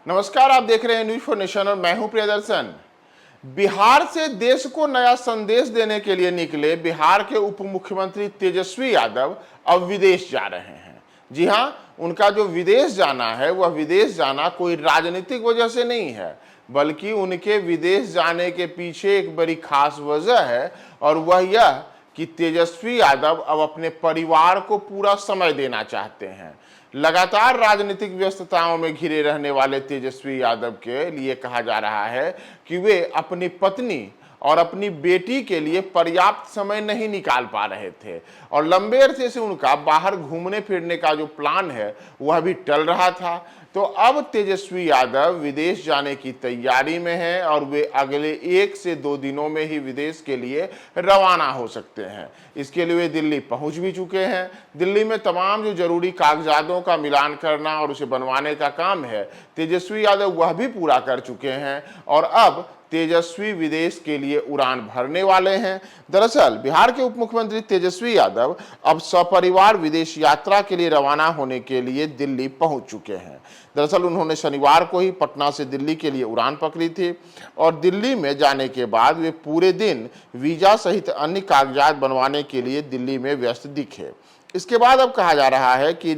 नमस्कार, आप देख रहे हैं न्यूज फॉर नेशन और मैं हूं प्रियदर्शन। बिहार से देश को नया संदेश देने के लिए निकले बिहार के उप मुख्यमंत्री तेजस्वी यादव अब विदेश जा रहे हैं। जी हां, उनका जो विदेश जाना है वह विदेश जाना कोई राजनीतिक वजह से नहीं है, बल्कि उनके विदेश जाने के पीछे एक बड़ी खास वजह है और वह यह कि तेजस्वी यादव अब अपने परिवार को पूरा समय देना चाहते हैं। लगातार राजनीतिक व्यस्तताओं में घिरे रहने वाले तेजस्वी यादव के लिए कहा जा रहा है कि वे अपनी पत्नी और अपनी बेटी के लिए पर्याप्त समय नहीं निकाल पा रहे थे और लंबे अरसे से उनका बाहर घूमने फिरने का जो प्लान है वह भी टल रहा था। तो अब तेजस्वी यादव विदेश जाने की तैयारी में हैं और वे अगले 1 से 2 दिनों में ही विदेश के लिए रवाना हो सकते हैं। इसके लिए वे दिल्ली पहुंच भी चुके हैं। दिल्ली में तमाम जो जरूरी कागजातों का मिलान करना और उसे बनवाने का काम है, तेजस्वी यादव वह भी पूरा कर चुके हैं और अब तेजस्वी विदेश के लिए उड़ान भरने वाले हैं। दरअसल बिहार के उप मुख्यमंत्री तेजस्वी यादव अब सपरिवार विदेश यात्रा के लिए रवाना होने के लिए दिल्ली पहुंच चुके हैं। दरअसल उन्होंने शनिवार को ही पटना से दिल्ली के लिए उड़ान पकड़ी थी और दिल्ली में जाने के बाद वे पूरे दिन वीजा सहित अन्य कागजात बनवाने के लिए दिल्ली में व्यस्त दिखे। इसके बाद अब कहा जा रहा है कि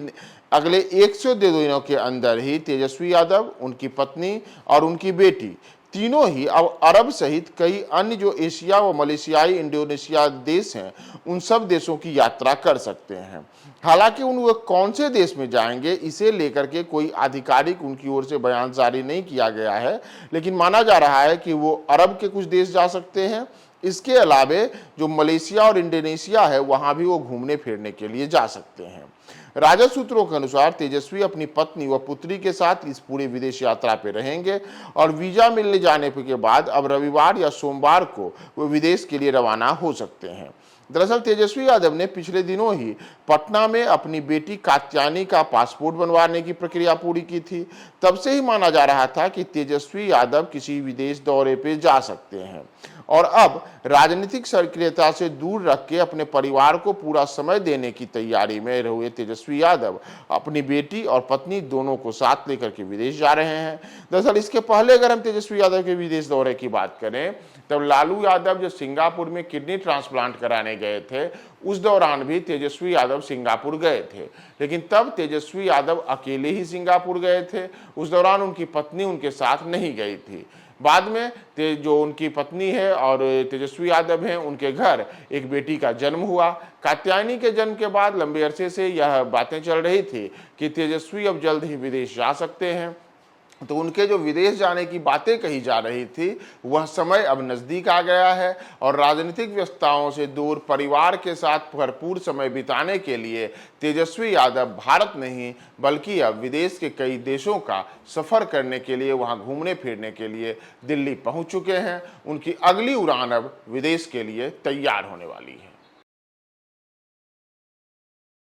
अगले 1 से 2 दिनों के अंदर ही तेजस्वी यादव, उनकी पत्नी और उनकी बेटी तीनों ही अब अरब सहित कई अन्य जो एशिया व मलेशियाई इंडोनेशिया देश हैं उन सब देशों की यात्रा कर सकते हैं। हालांकि वो कौन से देश में जाएंगे इसे लेकर के कोई आधिकारिक उनकी ओर से बयान जारी नहीं किया गया है, लेकिन माना जा रहा है कि वो अरब के कुछ देश जा सकते हैं। इसके अलावे जो मलेशिया और इंडोनेशिया है वहां भी वो घूमने फिरने के लिए जा सकते हैं। राजद सूत्रों के अनुसार तेजस्वी अपनी पत्नी व पुत्री के साथ इस पूरी विदेश यात्रा पे रहेंगे और वीजा मिलने जाने के बाद अब रविवार या सोमवार को वो विदेश के लिए रवाना हो सकते हैं। दरअसल तेजस्वी यादव ने पिछले दिनों ही पटना में अपनी बेटी कात्यायनी का पासपोर्ट बनवाने की प्रक्रिया पूरी की थी। तब से ही माना जा रहा था कि तेजस्वी यादव किसी विदेश दौरे पे जा सकते हैं और अब राजनीतिक सक्रियता से दूर रख के अपने परिवार को पूरा समय देने की तैयारी में हुए तेजस्वी यादव अपनी बेटी और पत्नी दोनों को साथ लेकर के विदेश जा रहे हैं। दरअसल इसके पहले अगर हम तेजस्वी यादव के विदेश दौरे की बात करें, तब लालू यादव जो सिंगापुर में किडनी ट्रांसप्लांट कराने गए थे उस दौरान भी तेजस्वी यादव सिंगापुर गए थे, लेकिन तब तेजस्वी यादव अकेले ही सिंगापुर गए थे। उस दौरान उनकी पत्नी उनके साथ नहीं गई थी। बाद में जो उनकी पत्नी है और तेजस्वी यादव हैं उनके घर एक बेटी का जन्म हुआ। कात्यायनी के जन्म के बाद लंबे अरसे से यह बातें चल रही थी कि तेजस्वी अब जल्द ही विदेश जा सकते हैं, तो उनके जो विदेश जाने की बातें कही जा रही थी वह समय अब नज़दीक आ गया है और राजनीतिक व्यस्तताओं से दूर परिवार के साथ भरपूर समय बिताने के लिए तेजस्वी यादव भारत नहीं बल्कि अब विदेश के कई देशों का सफ़र करने के लिए, वहां घूमने फिरने के लिए दिल्ली पहुंच चुके हैं। उनकी अगली उड़ान अब विदेश के लिए तैयार होने वाली है।